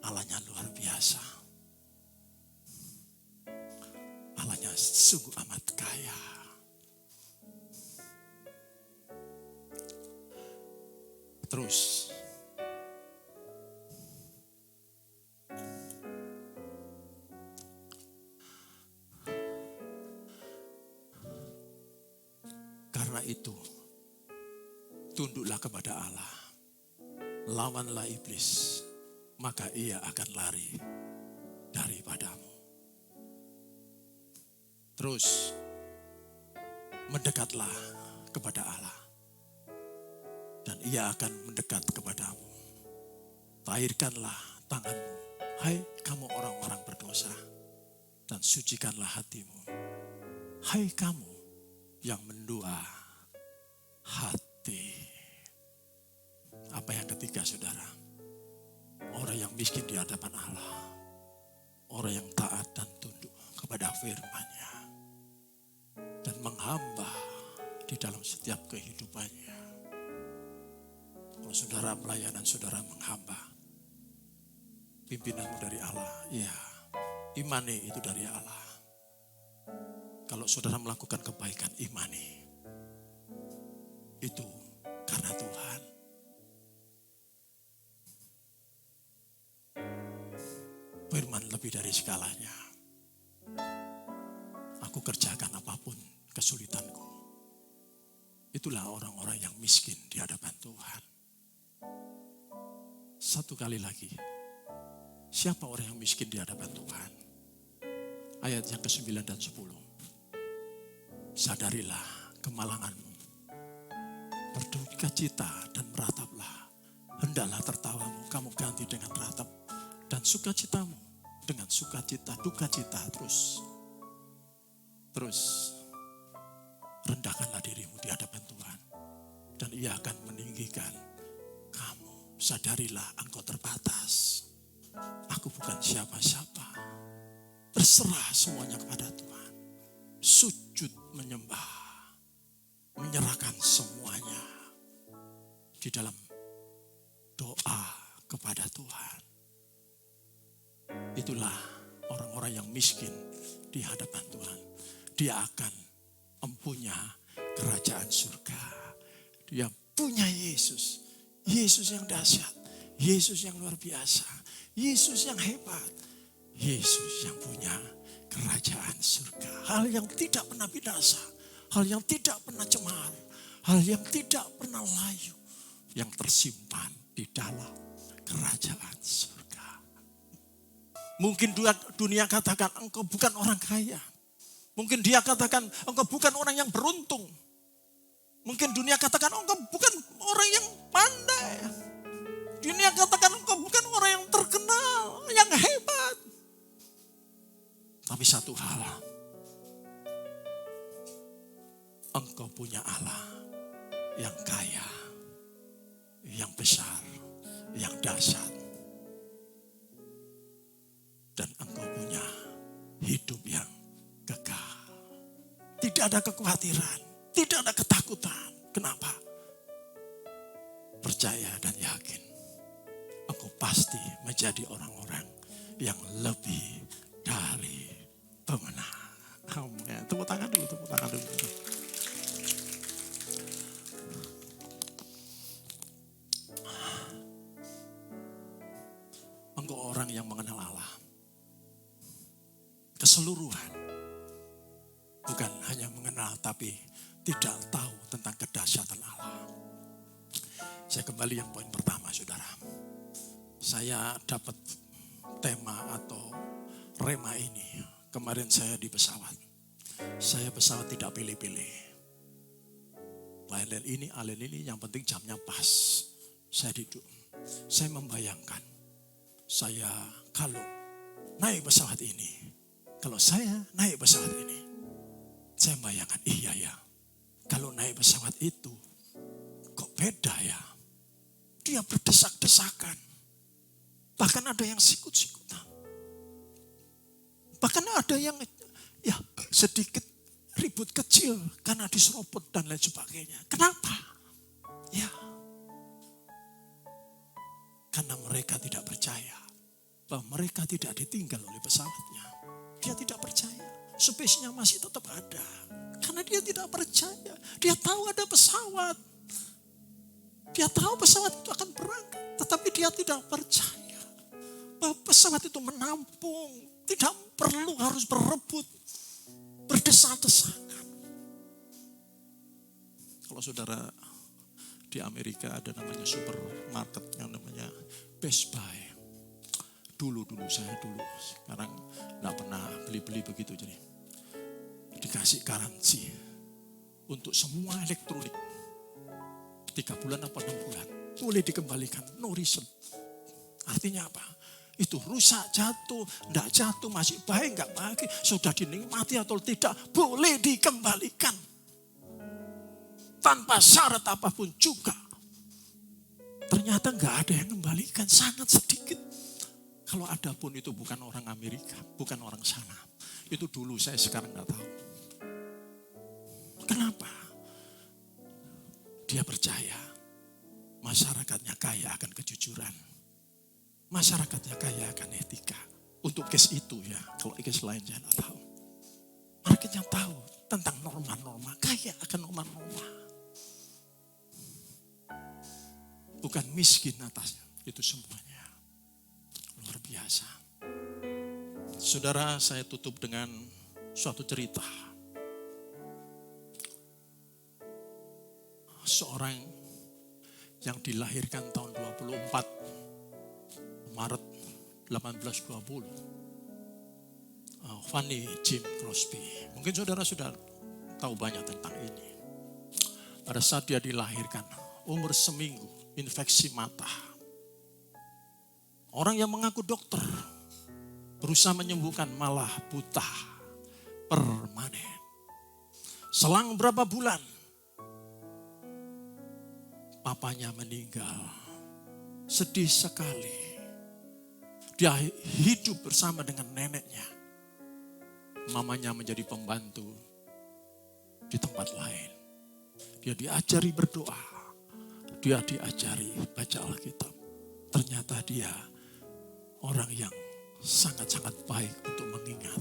Allahnya luar biasa, Allahnya sungguh amat kaya. Terus karena itu tunduklah kepada Allah, lawanlah iblis, maka ia akan lari daripadamu. Terus mendekatlah kepada Allah, dan ia akan mendekat kepadamu. Tahirkanlah tanganmu, hai kamu orang-orang berdosa, dan sucikanlah hatimu, hai kamu yang mendua hati. Apa yang ketiga saudara? Orang yang miskin di hadapan Allah, orang yang taat dan tunduk kepada firman-Nya dan menghamba di dalam setiap kehidupannya. Kalau saudara pelayanan, saudara menghamba, pimpinanmu dari Allah, ya, imani itu dari Allah. Kalau saudara melakukan kebaikan, imani itu karena Tuhan. Firman lebih dari segalanya. Aku kerjakan apapun kesulitanku. Itulah orang-orang yang miskin di hadapan Tuhan. Satu kali lagi, siapa orang yang miskin di hadapan Tuhan? Ayat yang ke-9 dan 10. Sadarilah kemalanganmu, berdukacita dan merataplah. Hendaklah tertawamu kamu ganti dengan ratap, dan sukacitamu dengan sukacita, dukacita. Terus rendahkanlah dirimu di hadapan Tuhan, dan ia akan meninggikan kamu. Sadarilah engkau terbatas. Aku bukan siapa-siapa. Berserah semuanya kepada Tuhan. Sujud menyembah, menyerahkan semuanya di dalam doa kepada Tuhan. Itulah orang-orang yang miskin di hadapan Tuhan. Dia akan mempunyai kerajaan surga. Dia punya Yesus. Yesus yang dahsyat. Yesus yang luar biasa. Yesus yang hebat. Yesus yang punya kerajaan surga. Hal yang tidak pernah binasa. Hal yang tidak pernah cemar. Hal yang tidak pernah layu. yang tersimpan di dalam kerajaan surga. Mungkin dunia katakan engkau bukan orang kaya. Mungkin dia katakan engkau bukan orang yang beruntung. Mungkin dunia katakan engkau bukan orang yang pandai. Dunia katakan engkau bukan orang yang terkenal, yang hebat. Tapi satu hal, engkau punya Allah yang kaya, yang besar, yang dahsyat. Dan engkau punya hidup yang kekal. Tidak ada kekhawatiran, tidak ada ketakutan. Kenapa? Percaya dan yakin. Engkau pasti menjadi orang-orang yang lebih dari pemenang. Amin. Tepuk tangan dulu, tepuk tangan dulu. Engkau orang yang mengenal Allah. Keseluruhan. Bukan hanya mengenal tapi tidak tahu tentang kedahsyatan Allah. Saya kembali yang poin pertama, saudara. Saya dapat tema atau rema ini. Kemarin saya di pesawat. Saya pesawat tidak pilih-pilih. Alen ini, yang penting jamnya pas. Saya duduk. Saya membayangkan. Saya kalau naik pesawat ini. Kalau saya naik pesawat ini. Saya membayangkan, iya ya. Kalau naik pesawat itu. Kok beda ya. Dia berdesak-desakan. Bahkan ada yang sikut-sikutan. Bahkan ada yang ya sedikit ribut kecil karena diserobot dan lain sebagainya. Kenapa? Ya. Karena mereka tidak percaya bahwa mereka tidak ditinggal oleh pesawatnya. Dia tidak percaya. Space-nya masih tetap ada. Karena dia tidak percaya. Dia tahu ada pesawat. Dia tahu pesawat itu akan berangkat. Tetapi dia tidak percaya bahwa pesawat itu menampung. Tidak perlu harus berebut. Berdesak-desakan. Kalau saudara di Amerika ada namanya supermarket yang namanya Best Buy. Dulu saya sekarang nggak pernah beli begitu. Jadi dikasih garansi untuk semua elektronik 3 bulan apa 6 bulan boleh dikembalikan, no reason. Artinya apa? Itu rusak, jatuh, enggak jatuh, masih baik, enggak baik, sudah dinikmati atau tidak, boleh dikembalikan. Tanpa syarat apapun juga. Ternyata enggak ada yang kembalikan, sangat sedikit. Kalau ada pun itu bukan orang Amerika, bukan orang sana. Itu dulu, saya sekarang enggak tahu. Kenapa? Dia percaya masyarakatnya kaya akan kejujuran. Masyarakatnya kaya akan etika. Untuk case itu ya, kalau case lain saya tidak tahu. Marketnya tahu tentang norma-norma, kaya akan norma-norma. Bukan miskin atasnya, itu semuanya. Luar biasa. Saudara, saya tutup dengan suatu cerita. Seorang yang dilahirkan tahun 24 Maret 1820. Fanny Jim Crosby. Mungkin saudara sudah tahu banyak tentang ini. Pada saat dia dilahirkan, umur seminggu, infeksi mata. Orang yang mengaku dokter, berusaha menyembuhkan, malah buta permanen. Selang berapa bulan, papanya meninggal. Sedih sekali. Dia hidup bersama dengan neneknya. Mamanya menjadi pembantu di tempat lain. Dia diajari berdoa. Dia diajari baca Alkitab. Ternyata dia orang yang sangat-sangat baik untuk mengingat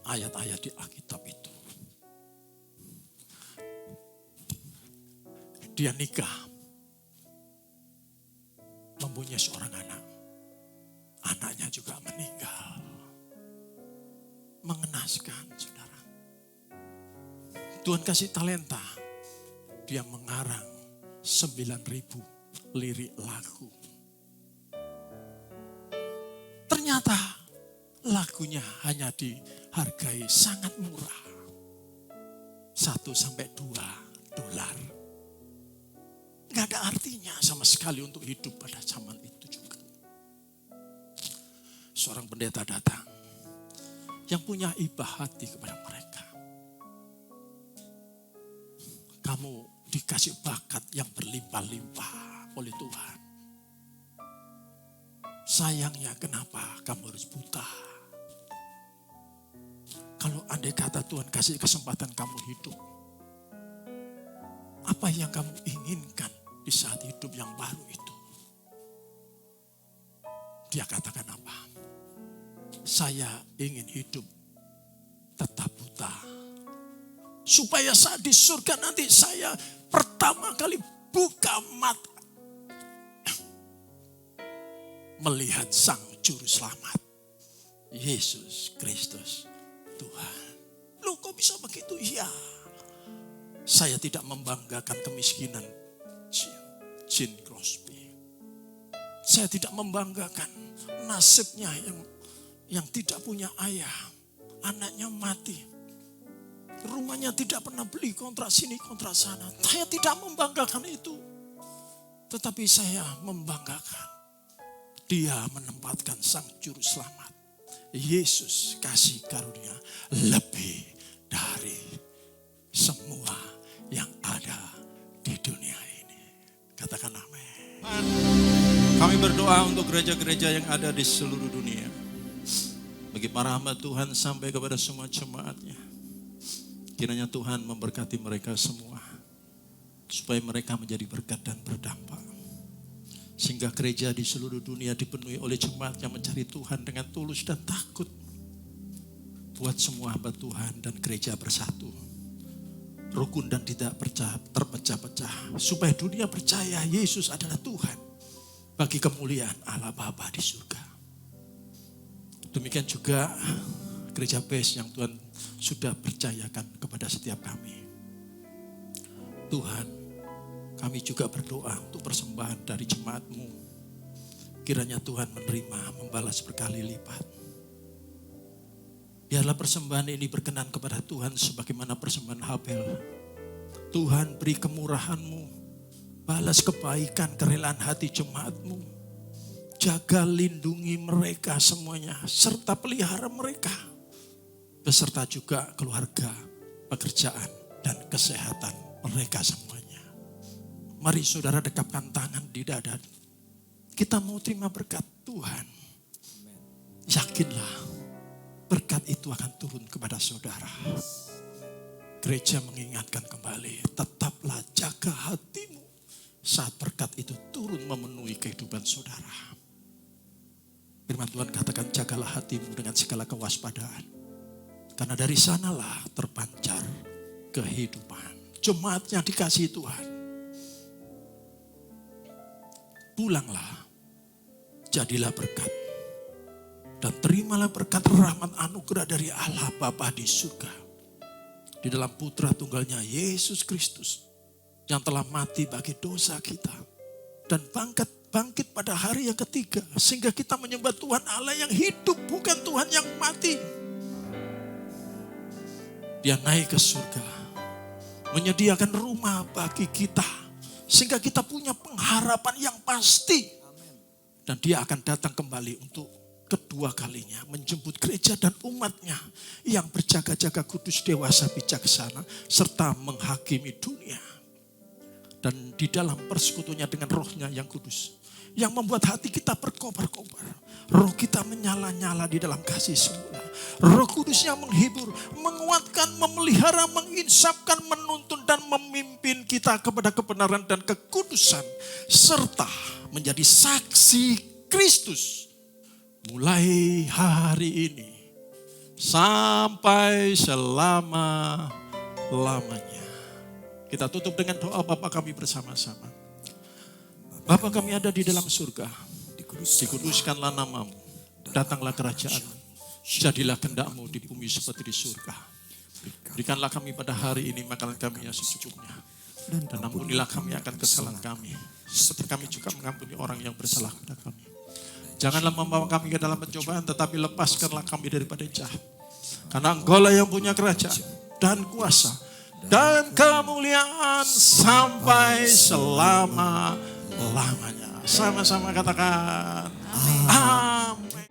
ayat-ayat di Alkitab itu. Dia nikah. Mempunyai seorang anak. Anaknya juga meninggal. Mengenaskan, saudara. Tuhan kasih talenta. Dia mengarang 9.000 lirik lagu. Ternyata lagunya hanya dihargai sangat murah. 1-2 dolar. Gak ada artinya sama sekali untuk hidup pada zaman itu juga. Seorang pendeta datang yang punya ibah hati kepada mereka. Kamu dikasih bakat yang berlimpah-limpah oleh Tuhan. Sayangnya kenapa kamu harus buta? Kalau andai kata Tuhan kasih kesempatan kamu hidup, apa yang kamu inginkan di saat hidup yang baru itu? Dia katakan apa? Saya ingin hidup tetap buta. Supaya saat di surga nanti saya pertama kali buka mata. Melihat Sang Juru Selamat, Yesus Kristus Tuhan. Loh kok bisa begitu? Ya, saya tidak membanggakan kemiskinan Gene Crosby. Saya tidak membanggakan nasibnya yang tidak punya ayah. Anaknya mati. Rumahnya tidak pernah beli, kontrak sini, kontrak sana. Saya tidak membanggakan itu. Tetapi saya membanggakan Dia menempatkan Sang Juru Selamat, Yesus kasih karunia lebih dari semua yang ada di dunia ini. Katakan amin. Kami berdoa untuk gereja-gereja yang ada di seluruh dunia. Bagi para hamba Tuhan sampai kepada semua jemaatnya. Kiranya Tuhan memberkati mereka semua. Supaya mereka menjadi berkat dan berdampak. Sehingga gereja di seluruh dunia dipenuhi oleh jemaat yang mencari Tuhan dengan tulus dan takut. Buat semua hamba Tuhan dan gereja bersatu. Rukun dan tidak terpecah-pecah. Supaya dunia percaya Yesus adalah Tuhan. Bagi kemuliaan Allah Bapa di surga. Demikian juga gereja Base yang Tuhan sudah percayakan kepada setiap kami. Tuhan, kami juga berdoa untuk persembahan dari jemaat-Mu. Kiranya Tuhan menerima, membalas berkali lipat. Biarlah persembahan ini berkenan kepada Tuhan sebagaimana persembahan Habel. Tuhan beri kemurahan-Mu, balas kebaikan, kerelaan hati jemaat-Mu. Jaga, lindungi mereka semuanya, serta pelihara mereka. Beserta juga keluarga, pekerjaan, dan kesehatan mereka semuanya. Mari saudara dekapkan tangan di dada. Kita mau terima berkat Tuhan. Yakinlah berkat itu akan turun kepada saudara. Gereja mengingatkan kembali, tetaplah jaga hatimu saat berkat itu turun memenuhi kehidupan saudara. Firman Tuhan katakan, jagalah hatimu dengan segala kewaspadaan. Karena dari sanalah terpancar kehidupan. Jemaat yang dikasihi Tuhan. Pulanglah, jadilah berkat. Dan terimalah berkat rahmat anugerah dari Allah Bapa di surga. Di dalam putra tunggalnya Yesus Kristus. Yang telah mati bagi dosa kita. Dan bangkit pada hari yang ketiga. Sehingga kita menyembah Tuhan Allah yang hidup, bukan Tuhan yang mati. Dia naik ke surga. Menyediakan rumah bagi kita. Sehingga kita punya pengharapan yang pasti. Dan dia akan datang kembali untuk kedua kalinya. Menjemput gereja dan umatnya. Yang berjaga-jaga kudus, dewasa, bijaksana. Serta menghakimi dunia. Dan di dalam persekutunya dengan rohnya yang kudus. Yang membuat hati kita berkobar-kobar. Roh kita menyala-nyala di dalam kasih semula. Roh Kudus yang menghibur, menguatkan, memelihara, menginsapkan, menuntun dan memimpin kita kepada kebenaran dan kekudusan. Serta menjadi saksi Kristus. Mulai hari ini sampai selama-lamanya. Kita tutup dengan doa Bapa kami bersama-sama. Bapa kami ada di dalam surga. Dikuduskanlah namamu. Datanglah kerajaanmu. Jadilah kehendak-Mu di bumi seperti di surga. Berikanlah kami pada hari ini makanan kami yang secukupnya. Dan ampunilah kami akan kesalahan kami. Seperti kami juga mengampuni orang yang bersalah kepada kami. Janganlah membawa kami ke dalam pencobaan, tetapi lepaskanlah kami daripada jahat. Karena Engkaulah yang punya kerajaan dan kuasa dan kemuliaan sampai selama-lamanya. Sama-sama katakan amin.